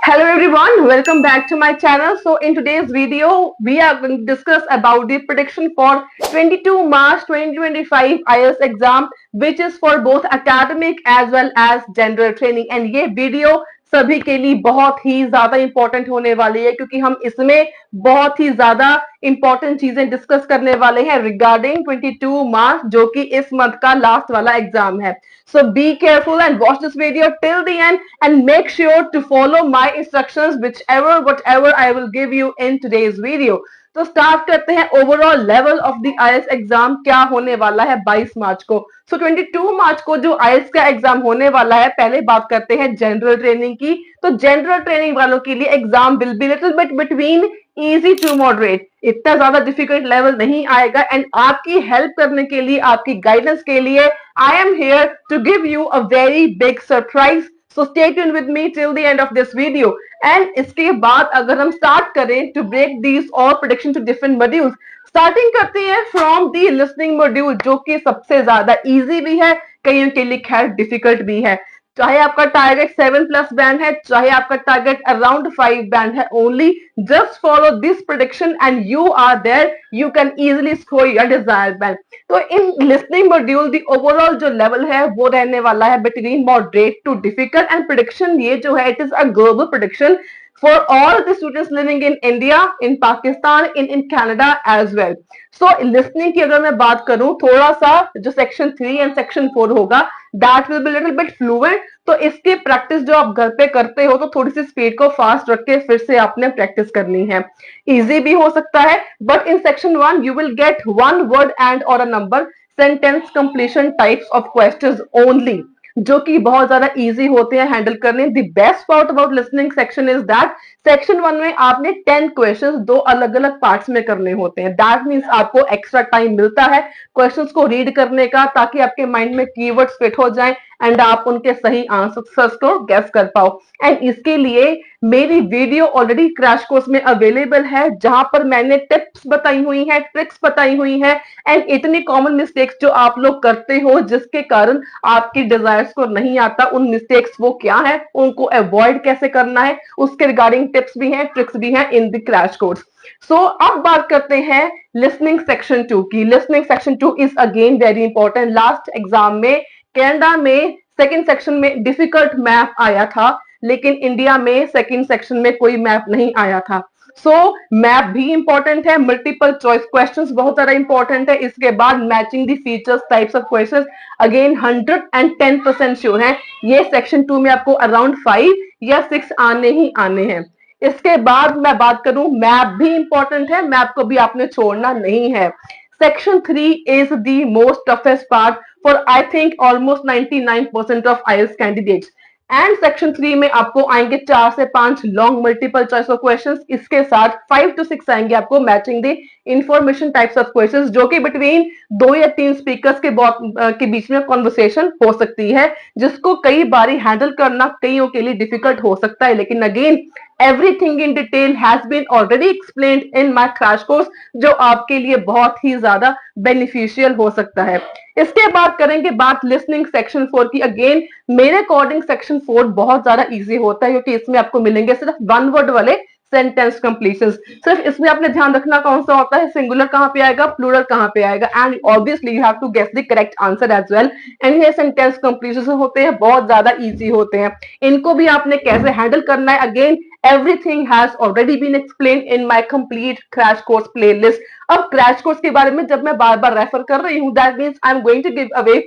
Hello everyone, welcome back to my channel. So in today's video, we are going to discuss about the prediction for 22 March 2025 IELTS exam, which is for both academic as well as general training. And ये video सभी के लिए बहुत ही ज्यादा important होने वाली है क्योंकि हम इसमें बहुत ही ज्यादा इंपॉर्टेंट चीजें डिस्कस करने वाले हैं रिगार्डिंग 22 मार्च जो कि इस मंथ का लास्ट वाला एग्जाम है. So be careful and watch this video till the end and make sure to follow my instructions whatever I will give you in today's video. तो स्टार्ट करते हैं overall level of the IELTS exam क्या होने वाला है 22 मार्च को. सो 22 मार्च को जो आईएलटीएस का एग्जाम होने वाला है, पहले बात करते हैं जनरल ट्रेनिंग की. तो जनरल ट्रेनिंग वालों के लिए exam will be little bit between easy to moderate. इतना ज्यादा डिफिकल्ट लेवल नहीं आएगा एंड आपकी हेल्प करने के लिए, आपकी गाइडेंस के लिए I am here to give you a very big surprise. So stay tuned with me till the end of this video. And इसके बाद अगर हम स्टार्ट करें to break these all prediction to different modules, starting करते हैं from the listening module जो कि सबसे ज्यादा इजी भी है, कईयों के लिए खैर डिफिकल्ट भी है. चाहे आपका टारगेट 7+ बैंड है, चाहे आपका टारगेट अराउंड 5 बैंड है, only just follow this prediction and you are there, you can easily score your desired band. तो in listening module the overall जो लेवल है वो रहने वाला है between moderate to difficult. And prediction ये जो है it is a global prediction for all the students living in India, in Pakistan, in Canada as well. So listening की अगर मैं बात करूं, थोड़ा सा जो सेक्शन 3 एंड सेक्शन 4 होगा that will be little bit fluent. तो इसकी प्रैक्टिस जो आप घर पे करते हो तो थोड़ी सी स्पीड को फास्ट रख के फिर से आपने प्रैक्टिस करनी है. इजी भी हो सकता है but in section 1 you will get one word and और a number sentence completion types of questions only, जो कि बहुत ज्यादा इजी होते हैं हैंडल करने. The best part about listening section is that section 1 में आपने 10 क्वेश्चंस दो अलग अलग पार्ट्स में करने होते हैं. दैट मीन्स आपको एक्स्ट्रा टाइम मिलता है क्वेश्चंस को रीड करने का ताकि आपके माइंड में कीवर्ड्स फिट हो जाएं एंड आप उनके सही आंसर्स को गेस कर पाओ. एंड इसके लिए मेरी वीडियो ऑलरेडी क्रैश कोर्स में अवेलेबल है जहां पर मैंने टिप्स बताई हुई हैं, ट्रिक्स बताई हुई हैं एंड इतनी कॉमन मिस्टेक्स जो आप लोग करते हो जिसके कारण आपकी डिजायर्स को नहीं आता, उन मिस्टेक्स वो क्या है, उनको अवॉइड कैसे करना है, उसके रिगार्डिंग टिप्स भी हैं, ट्रिक्स भी हैं इन द क्रैश कोर्स. सो अब बात करते हैं लिसनिंग सेक्शन 2 की. Listening section 2 is again very important. Last exam में कनाडा में सेकंड सेक्शन में डिफिकल्ट मैप आया था लेकिन इंडिया में सेकंड सेक्शन में कोई मैप नहीं आया था. सो मैप भी इंपॉर्टेंट है, मल्टीपल चॉइस क्वेश्चंस बहुत ज्यादा इंपॉर्टेंट है. इसके बाद matching the features types of questions again 110% sure है ये सेक्शन 2 में आपको अराउंड 5 या 6 आने ही आने हैं. इसके बाद मैं बात करूं, मैप भी इंपॉर्टेंट है, मैप को भी आपने छोड़ना नहीं है. Section 3 is the most toughest part for I think almost 99% of IELTS candidates. And section 3 में आपको आएंगे 4 से 5 long multiple choice of questions. इसके साथ 5 to 6 आएंगे आपको matching the information types of questions जो कि बिटवीन 2 या 3 स्पीकर्स के बीच में कॉन्वर्सेशन हो सकती है, जिसको कई बारी हैंडल करना कईयों के लिए डिफिकल्ट हो सकता है. लेकिन again everything in detail has been already explained in my crash course जो आपके लिए बहुत ही ज्यादा बेनिफिशियल हो सकता है. इसके बाद करेंगे बात लिसनिंग सेक्शन 4 की. अगेन मेरे अकॉर्डिंग सेक्शन 4 बहुत ज्यादा इजी होता है क्योंकि इसमें आपको मिलेंगे सिर्फ वन वर्ड वाले सेंटेंस कंप्लीशंस. सिर्फ इसमें आपने ध्यान रखना कौन सा होता है, सिंगुलर कहां पे आएगा, प्लूरल कहां पे आएगा and obviously you have to guess the correct answer as well. And ये सेंटेंस कंप्लीशंस होते हैं बहुत ज्यादा इजी होते हैं. इनको भी आपने कैसे हैंडल करना है, again everything has already been explained in my complete crash course playlist. अब क्रैश कोर्स के बारे में जब मैं बार बार रेफर कर रही हूं that means I am going to give away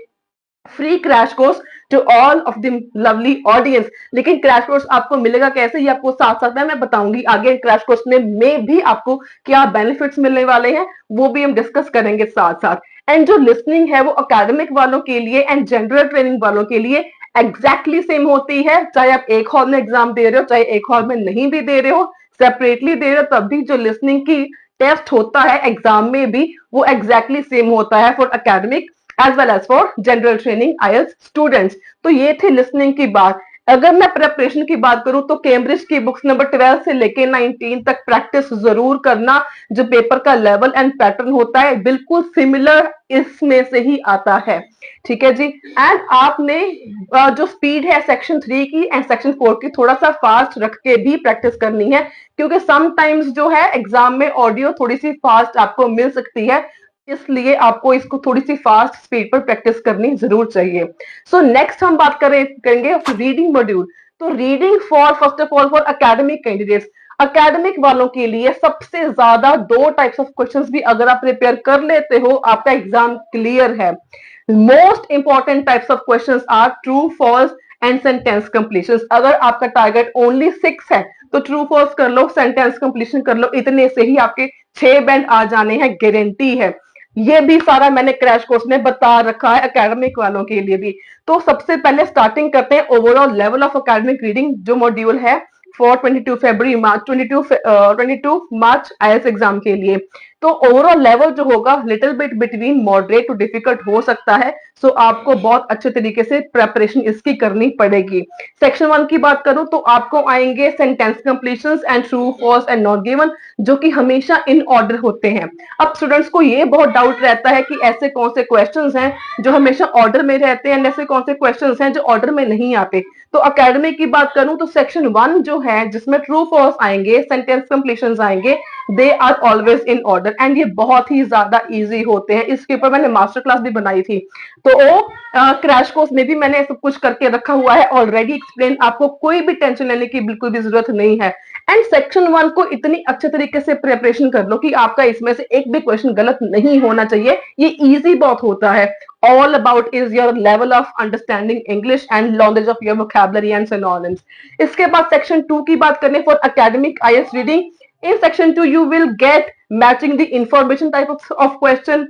free crash course to all of the lovely audience. लेकिन क्रैश कोर्स आपको मिलेगा कैसे ये आपको साथ साथ मैं बताऊंगी. आगे क्रैश कोर्स में भी आपको क्या बेनिफिट्स मिलने वाले हैं वो भी हम डिस्कस करेंगे साथ साथ. एंड जो लिसनिंग है वो अकेडमिक वालों के लिए एंड जनरल ट्रेनिंग वालों के लिए एग्जैक्टली सेम होती है. चाहे आप एक हॉल में एग्जाम दे रहे हो, चाहे एक हॉल में नहीं भी दे रहे हो, सेपरेटली दे रहे हो, तब भी जो लिसनिंग की टेस्ट होता है एग्जाम में भी वो एग्जैक्टली सेम होता है for academic as well as for general training IELTS students. तो ये थी लिसनिंग की बात. अगर मैं प्रेपरेशन की बात करूं तो कैम्ब्रिज की बुक्स नंबर 12 से लेके 19 तक प्रैक्टिस जरूर करना। जो पेपर का लेवल एंड पैटर्न होता है बिल्कुल सिमिलर इसमें से ही आता है, ठीक है जी। एंड आपने जो स्पीड है सेक्शन 3 की एंड सेक्शन 4 की थोड़ा सा फास्ट रख के भी प्रैक्टिस करनी है, क्योंकि समटाइम्स जो है एग्जाम में ऑडियो थोड़ी सी फास्ट आपको मिल सकती है, इसलिए आपको इसको थोड़ी सी फास्ट स्पीड पर प्रैक्टिस करनी जरूर चाहिए। सो नेक्स्ट हम बात करेंगे रीडिंग मॉड्यूल। तो reading for first of all for academic candidates, academic वालों के लिए सबसे ज्यादा दो टाइप्स ऑफ क्वेश्चंस भी अगर आप प्रिपेयर कर लेते हो आपका एग्जाम क्लियर है। Most important types of questions are true false and sentence completion. अगर आपका टारगेट ओनली 6 है तो ट्रू फॉल्स कर लो, सेंटेंस कंप्लीशन कर लो, इतने से ही आपके 6 बैंड आ जाने हैं, गारंटी है। ये भी सारा मैंने क्रैश कोर्स में बता रखा है एकेडमिक वालों के लिए भी। तो सबसे पहले स्टार्टिंग करते हैं overall level of academic reading जो मॉड्यूल है फॉर 22 मार्च आईएएस एग्जाम के लिए। तो ओवरऑल लेवल जो होगा little bit between moderate to difficult हो सकता है, सो आपको बहुत अच्छे तरीके से प्रेपरेशन इसकी करनी पड़ेगी। सेक्शन 1 की बात करूं तो आपको आएंगे sentence completions and true false and not given, जो कि हमेशा इन ऑर्डर होते हैं। अब स्टूडेंट्स को ये बहुत डाउट रहता है कि ऐसे कौन से क्वेश्चंस हैं जो हमेशा ऑर्डर में रहते हैं, ऐसे कौन से क्वेश्चंस हैं जो ऑर्डर में नहीं आते। तो अकेडमी की बात करूं तो सेक्शन 1 जो है जिसमें ट्रू फॉल्स आएंगे, सेंटेंस कंप्लीशंस आएंगे, they are always in order and ये बहुत ही ज्यादा इजी होते हैं। इसके ऊपर मैंने मास्टर क्लास भी बनाई थी, तो क्रैश कोर्स में भी मैंने सब कुछ करके रखा हुआ है ऑलरेडी एक्सप्लेन। आपको कोई भी टेंशन लेने की बिल्कुल भी जरूरत नहीं है। एंड सेक्शन 1 को इतनी अच्छे तरीके से प्रिपरेशन कर लो कि आपका इसमें से एक भी क्वेश्चन गलत नहीं होना चाहिए। ये इजी बहुत होता है। All about is your level of understanding English and knowledge of your vocabulary and synonyms. इसके बाद सेक्शन 2 की बात करें for academic IAS reading. In section 2 you will get matching the information type of question,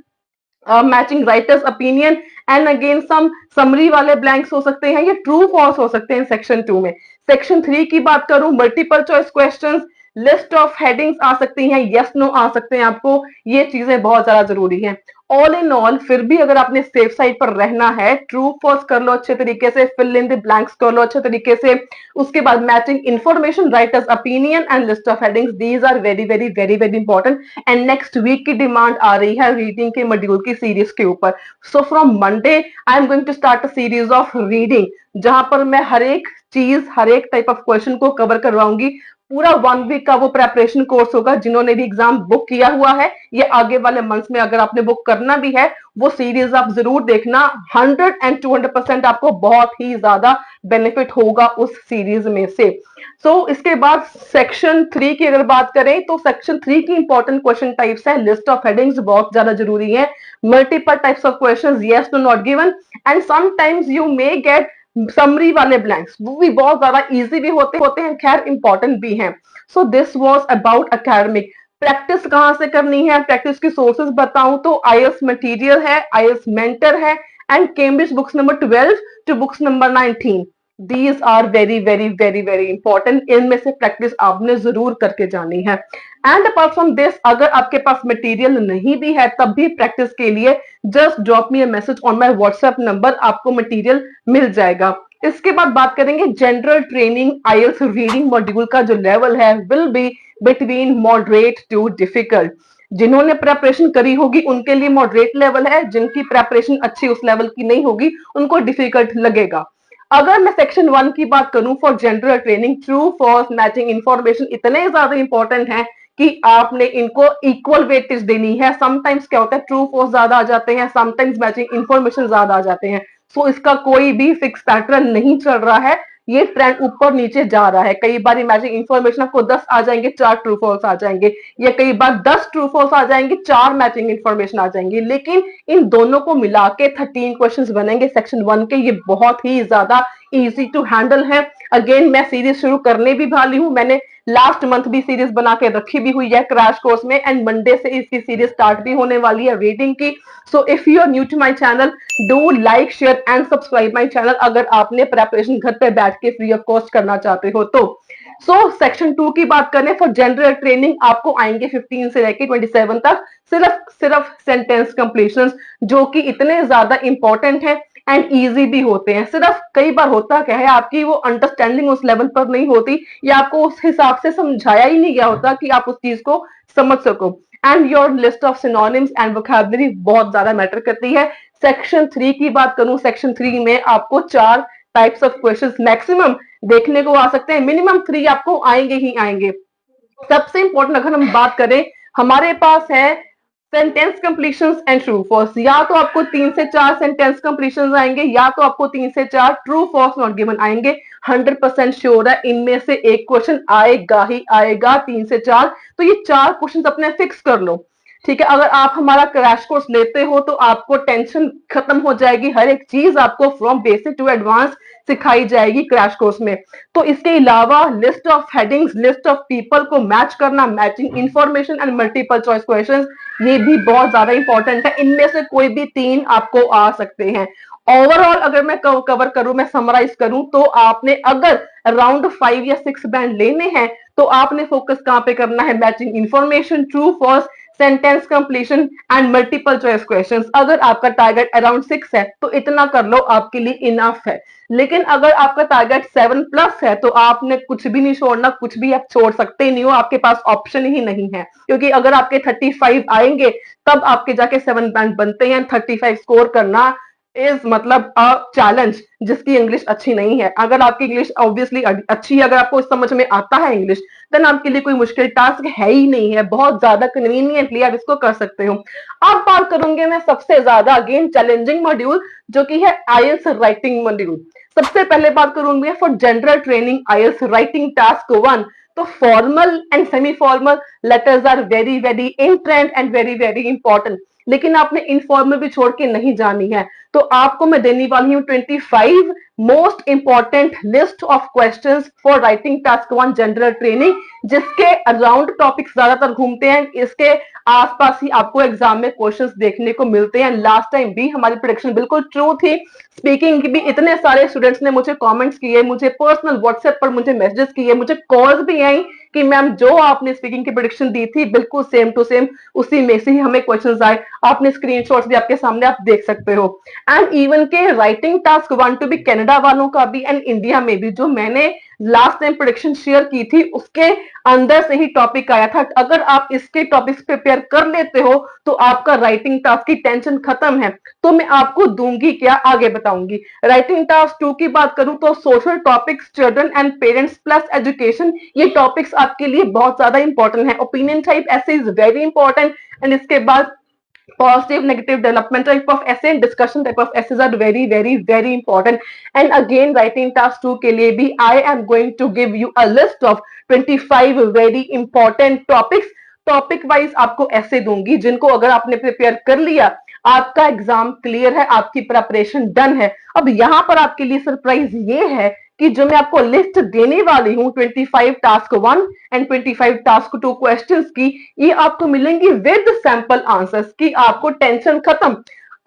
matching writers opinion and again some summary वाले blanks हो सकते हैं, ये ट्रू फॉल्स हो सकते हैं सेक्शन 2 में। सेक्शन 3 की बात करूं multiple choice questions, list of headings आ सकती हैं, यस नो आ सकते हैं आपको, ये चीजें बहुत ज्यादा जरूरी हैं। ऑल इन ऑल फिर भी अगर आपने सेफ साइड पर रहना है, ट्रू फॉल्स कर लो अच्छे तरीके से, फिल इन द ब्लैंक्स कर लो अच्छे तरीके से, उसके बाद matching information, writers opinion and list of headings, these are very very very very important. And next week की डिमांड आ रही है रीडिंग के मॉड्यूल की सीरीज के ऊपर। So from Monday I am going to start a series of reading, जहां पर मैं हर एक चीज, हर एक टाइप ऑफ क्वेश्चन को कवर करवाऊंगी। पूरा 1 वीक का वो प्रेपरेशन कोर्स होगा। जिन्होंने भी एग्जाम बुक किया हुआ है, ये आगे वाले मंथ्स में अगर आपने बुक करना भी है, वो सीरीज आप जरूर देखना। 100 एंड 200% आपको बहुत ही ज्यादा बेनिफिट होगा उस सीरीज में से। इसके बाद सेक्शन 3 की अगर बात करें तो सेक्शन 3 की इंपॉर्टेंट क्वेश्चन टाइप्स है, लिस्ट ऑफ हेडिंग्स बहुत ज्यादा जरूरी है, multiple types of questions, yes no not given, and sometimes you may get summary वाले ब्लैंक्स, वो भी बहुत ज्यादा इजी भी होते हैं, खैर इंपॉर्टेंट भी हैं। So this was about academic. Practice कहां से करनी है, प्रैक्टिस की सोर्सेज बताऊं तो आईएएस मटेरियल है, आईएएस मेंटर है and Cambridge books number 12 to books number 19। These are very very very very important. इनमें से प्रैक्टिस आपने जरूर करके जानी है। एंड अपार्ट फ्रॉम दिस, अगर आपके पास मटेरियल नहीं भी है तब भी प्रैक्टिस के लिए just drop me a message on my WhatsApp number, आपको मटेरियल मिल जाएगा। इसके बाद बात करेंगे general training IELTS reading module का जो लेवल है will be between moderate to difficult. जिन्होंने प्रेपरेशन करी होगी उनके लिए मॉडरेट लेवल है, जिनकी प्रेपरेशन अच्छी उस लेवल की नहीं होगी उनको डिफिकल्ट लगेगा। अगर मैं सेक्शन 1 की बात करूं for general training, true false matching information इतने ज्यादा इंपॉर्टेंट हैं कि आपने इनको इक्वल वेटेज देनी है। समटाइम्स क्या होता है, ट्रू फॉल्स ज्यादा आ जाते हैं, समटाइम्स मैचिंग इंफॉर्मेशन ज्यादा आ जाते हैं। सो इसका कोई भी फिक्स पैटर्न नहीं चल रहा है, ये ट्रेंड ऊपर नीचे जा रहा है। कई बार मैचिंग इंफॉर्मेशन आपको 10 आ जाएंगे, 4 ट्रू फॉल्स आ जाएंगे, या कई बार 10 ट्रू फॉल्स आ जाएंगे, 4 मैचिंग इंफॉर्मेशन आ जाएंगे। लेकिन इन दोनों को मिला के 13 क्वेश्चंस बनेंगे सेक्शन 1 के। ये बहुत ही ज्यादा इजी टू हैंडल है। अगेन मैं सीरीज शुरू करने भी वाली हूं, मैंने लास्ट मंथ भी सीरीज बना के रखी भी हुई है क्रैश कोर्स में, एंड मंडे से इसकी सीरीज स्टार्ट भी होने वाली है रीडिंग की। So if you are new to my channel, do like share and subscribe my channel अगर आपने प्रेपरेशन घर पे बैठ के फ्री ऑफ कॉस्ट करना चाहते हो तो। सेक्शन 2 की बात करें फॉर जनरल ट्रेनिंग, आपको आएंगे 15 से लेके 27 तक सिर्फ सेंटेंस कंप्लीशंस, जो कि इतने ज्यादा इंपॉर्टेंट है। एंड इजी भी होते हैं। सिर्फ कई बार होता क्या है, आपकी वो अंडरस्टैंडिंग उस लेवल पर नहीं होती या आपको उस हिसाब से समझाया ही नहीं गया होता कि आप उस चीज को समझ सको। And your list of synonyms and vocabulary बहुत ज्यादा मैटर करती है। सेक्शन 3 की बात करूं, सेक्शन 3 में आपको 4 टाइप्स ऑफ क्वेश्चंस मैक्सिमम देखने को आ सकते हैं, मिनिमम 3 आपको आएंगे ही आएंगे। सबसे इंपॉर्टेंट अगर हम बात करें, हमारे पास है sentence completion and true false. या तो आपको 3 से 4 सेंटेंस कंप्लीशन आएंगे या तो आपको 3 से 4 ट्रू फॉल्स नॉट गिवन आएंगे। 100% श्योर है इनमें से एक क्वेश्चन आएगा ही आएगा, 3 से 4। तो ये 4 क्वेश्चन अपने फिक्स कर लो, ठीक है। अगर आप हमारा क्रैश कोर्स लेते हो तो आपको टेंशन खत्म हो जाएगी, हर एक चीज आपको फ्रॉम बेसिक टू एडवांस सिखाई जाएगी क्रैश कोर्स में। तो इसके अलावा list of headings, list of people को मैच करना, matching information and multiple choice questions, ये भी बहुत ज्यादा इंपॉर्टेंट है। इनमें से कोई भी 3 आपको आ सकते हैं। ओवरऑल अगर मैं कवर करूं, मैं समराइज करूं, तो आपने अगर अराउंड 5 या 6 बैंड लेने हैं तो आपने फोकस कहां पे करना है, matching information, true false, sentence completion and multiple choice questions. अगर आपका टारगेट अराउंड 6 है तो इतना कर लो, आपके लिए इनफ है। लेकिन अगर आपका टारगेट 7+ है तो आपने कुछ भी नहीं छोड़ना, कुछ भी आप छोड़ सकते ही नहीं हो, आपके पास ऑप्शन ही नहीं है। क्योंकि अगर आपके 35 आएंगे तब आपके जाके 7 बैंड बनते हैं। 35 स्कोर करना इज मतलब अ चैलेंज, जिसकी इंग्लिश अच्छी नहीं है। अगर आपकी इंग्लिश ऑब्वियसली अच्छी है, अगर आपको समझ में आता है इंग्लिश, देन आपके लिए कोई मुश्किल टास्क है ही नहीं है, बहुत ज्यादा कन्वीनियंटली आप इसको कर सकते हो। अब बात करूंगी मैं सबसे ज्यादा अगेन चैलेंजिंग मॉड्यूल, जो कि है आईएलटीएस राइटिंग मॉड्यूल। सबसे पहले बात करूंगी for general training IELTS writing task 1। तो formal and semi formal letters are very very in trend and very very important, लेकिन आपने इनफॉर्मल भी छोड़ के नहीं जानी है। तो आपको मैं देने वाली हूँ 25 most important list of questions for writing task 1 general training, जिसके अराउंड टॉपिक्स ज्यादातर घूमते हैं, इसके आसपास ही आपको एग्जाम में क्वेश्चंस देखने को मिलते हैं। लास्ट टाइम भी हमारी प्रेडिक्शन बिल्कुल ट्रू थी। स्पीकिंग की भी इतने सारे स्टूडेंट्स ने मुझे कमेंट्स किए, मुझे पर्सनल व्हाट्सएप पर मुझे मैसेजेस किए, मुझे कॉल्स भी आई कि मैम जो आपने स्पीकिंग की प्रेडिक्शन दी थी बिल्कुल सेम टू सेम उसी में से ही हमें क्वेश्चंस आए। आपने स्क्रीनशॉट्स भी आपके सामने आप देख सकते हो। एंड इवन के राइटिंग टास्क 1 टू भी कनाडा वालों का भी एंड इंडिया में भी, जो मैंने लास्ट टाइम प्रेडिक्शन शेयर की थी उसके अंदर से ही टॉपिक आया था। अगर आप इसके टॉपिक्स प्रिपेयर कर लेते हो तो आपका राइटिंग टास्क की टेंशन खत्म है। तो मैं आपको दूंगी क्या, आगे बताऊंगी। राइटिंग टास्क 2 की बात करूं तो social topics, children and parents plus education, ये टॉपिक्स आपके लिए बहुत ज्यादा इंपॉर्टेंट है। ओपिनियन टाइप ऐसे इज वेरी इंपॉर्टेंट, एंड इसके बाद positive negative development type of essay and discussion type of essays are very very very important. And again writing task 2 के लिए भी I am going to give you a list of 25 very important topics। Topic wise आपको ऐसे दूंगी जिनको अगर आपने prepare कर लिया, आपका एग्जाम क्लियर है, आपकी प्रिपरेशन डन है। अब यहां पर आपके लिए सरप्राइज ये है कि जो मैं आपको लिस्ट देने वाली हूं 25 टास्क 1 एंड 25 टास्क 2 क्वेश्चंस की, ये आपको मिलेंगी विद सैंपल आंसर्स की। आपको टेंशन खत्म,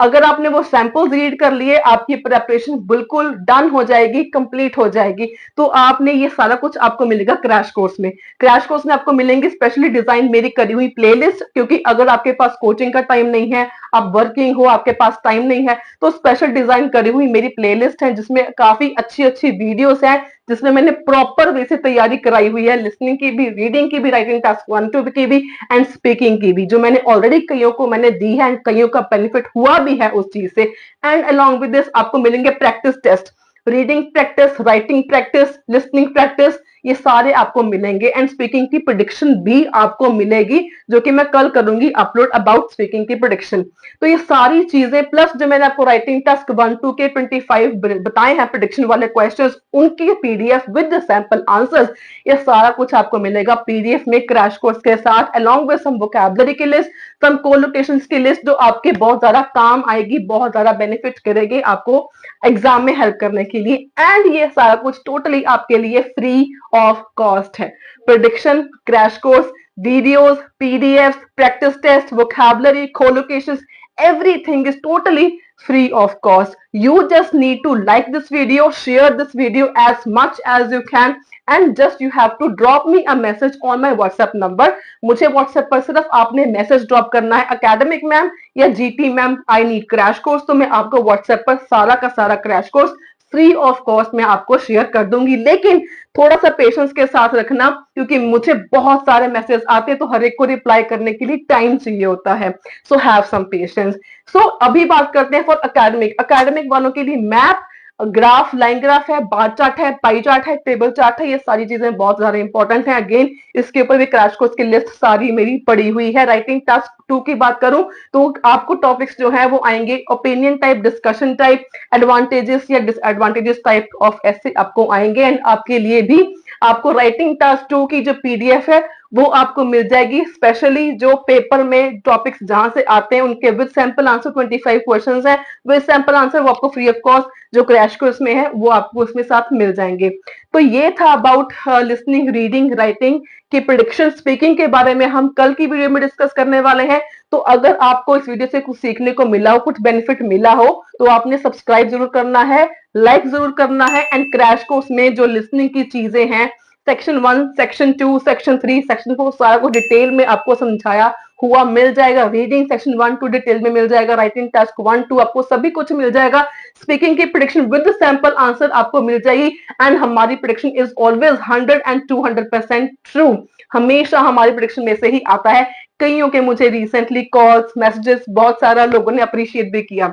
अगर आपने वो सैंपल्स रीड कर लिए आपकी प्रिपरेशन बिल्कुल डन हो जाएगी, कंप्लीट हो जाएगी। तो आपने ये सारा कुछ आपको मिलेगा क्रैश कोर्स में। क्रैश कोर्स में आपको मिलेंगी स्पेशली डिजाइन मेरी करी हुई प्लेलिस्ट, क्योंकि अगर आपके पास कोचिंग का टाइम नहीं है, आप वर्किंग हो, आपके पास टाइम नहीं है, तो स्पेशल डिजाइन करी हुई मेरी प्लेलिस्ट है जिसमें काफी अच्छी अच्छी वीडियोस हैं, जिसमें मैंने प्रॉपर वे से तैयारी कराई हुई है, लिसनिंग की भी, रीडिंग की भी, राइटिंग टास्क 1 2 की भी एंड स्पीकिंग की भी, जो मैंने ऑलरेडी कईयों को मैंने दी है एंड कईयों का बेनिफिट हुआ भी है उस चीज से। एंड अलोंग विद दिस आपको मिलेंगे practice test, reading practice, writing practice, listening practice, ये सारे आपको मिलेंगे। एंड स्पीकिंग की प्रेडिक्शन भी आपको मिलेगी, जो कि मैं कल करूंगी अपलोड अबाउट स्पीकिंग की प्रेडिक्शन। तो ये सारी चीजें प्लस जो मैंने आपको राइटिंग टास्क 1 2 के 25 बताए हैं प्रेडिक्शन वाले क्वेश्चंस, उनकी पीडीएफ विद सैंपल आंसर्स, ये सारा कुछ आपको मिलेगा पीडीएफ में क्रैश कोर्स के साथ, अलोंग विद सम वोकैबुलरी की लिस्ट, सम कोलोकेशंस की लिस्ट, जो आपके बहुत ज्यादा काम आएगी, बहुत ज्यादा बेनिफिट करेगी आपको एग्जाम में हेल्प करने के लिए। एंड ये सारा कुछ टोटली आपके लिए फ्री ऑफ कॉस्ट है। Prediction, crash course, videos, PDF, practice test, vocabulary, collocations, everything is totally free of cost. You just need to like this video, share this video as much as you can, and just you have to drop me a message on my WhatsApp number. मुझे WhatsApp पर सिर्फ आपने message drop करना है, academic ma'am या GP ma'am I need crash course, तो मैं आपको व्हाट्सएप पर सारा का सारा crash course free of cost में आपको शेयर कर दूंगी। लेकिन थोड़ा सा पेशेंस के साथ रखना, क्योंकि मुझे बहुत सारे मैसेज आते हैं तो हर एक को रिप्लाई करने के लिए टाइम चाहिए होता है। So have some patience. सो अभी बात करते हैं फॉर अकेडमिक। अकेडमिक वालों के लिए मैप, ग्राफ, लाइन ग्राफ है, बार चार्ट है, पाई चार्ट है, टेबल चार्ट है, ये सारी चीजें बहुत ज्यादा इंपॉर्टेंट है। अगेन इसके ऊपर भी क्रैश कोर्स की लिस्ट सारी मेरी पड़ी हुई है। राइटिंग टास्क 2 की बात करूं तो आपको टॉपिक्स जो है वो आएंगे opinion type, discussion type, advantages या डिसएडवांटेजेस टाइप ऑफ ऐसे आपको आएंगे। एंड आपके लिए भी आपको राइटिंग टास्क 2 की जो पीडीएफ है वो आपको मिल जाएगी, स्पेशली जो पेपर में टॉपिक्स जहां से आते हैं उनके विद सैंपल आंसर 25 क्वेश्चंस हैं, विद सैंपल आंसर वो आपको फ्री ऑफ कॉस्ट जो क्रैश कोर्स में है वो आपको उसमें साथ मिल जाएंगे। तो ये था अबाउट लिसनिंग, रीडिंग, राइटिंग की प्रिडिक्शन। स्पीकिंग के बारे में हम कल की वीडियो में डिस्कस करने वाले हैं। तो अगर आपको इस वीडियो से कुछ सीखने को मिला हो, कुछ बेनिफिट मिला हो, तो आपने सब्सक्राइब जरूर करना है, लाइक जरूर करना है। एंड क्रैश कोर्स में जो लिसनिंग की चीजें हैं, सेक्शन 1, सेक्शन 2, सेक्शन 3, सेक्शन 4 सारा कुछ डिटेल में आपको समझाया हुआ मिल जाएगा। रीडिंग सेक्शन 1 2 डिटेल में मिल जाएगा, राइटिंग टास्क 1 2 आपको सभी कुछ मिल जाएगा, स्पीकिंग की प्रेडिक्शन विद सैंपल आंसर आपको मिल जाएगी। एंड हमारी prediction is always 100 and 200% true. हमेशा हमारी प्रेडिक्शन में से ही आता है। कईयों के मुझे रिसेंटली कॉल्स, मैसेजेस, बहुत सारा लोगों ने अप्रिशिएट भी किया।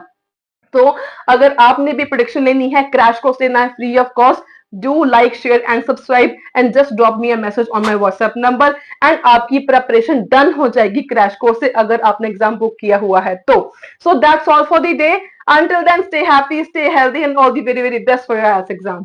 तो अगर आपने भी प्रोडिक्शन लेनी है, क्रैश कोर्स लेना है free of cost, do like, share and subscribe and just drop me a message on my WhatsApp number and आपकी प्रिपरेशन डन हो जाएगी क्रैश कोर्स से, अगर आपने एग्जाम बुक किया हुआ है तो। So that's all for the day. Until then, stay happy, stay healthy, and all the very, very best for your IELTS exam.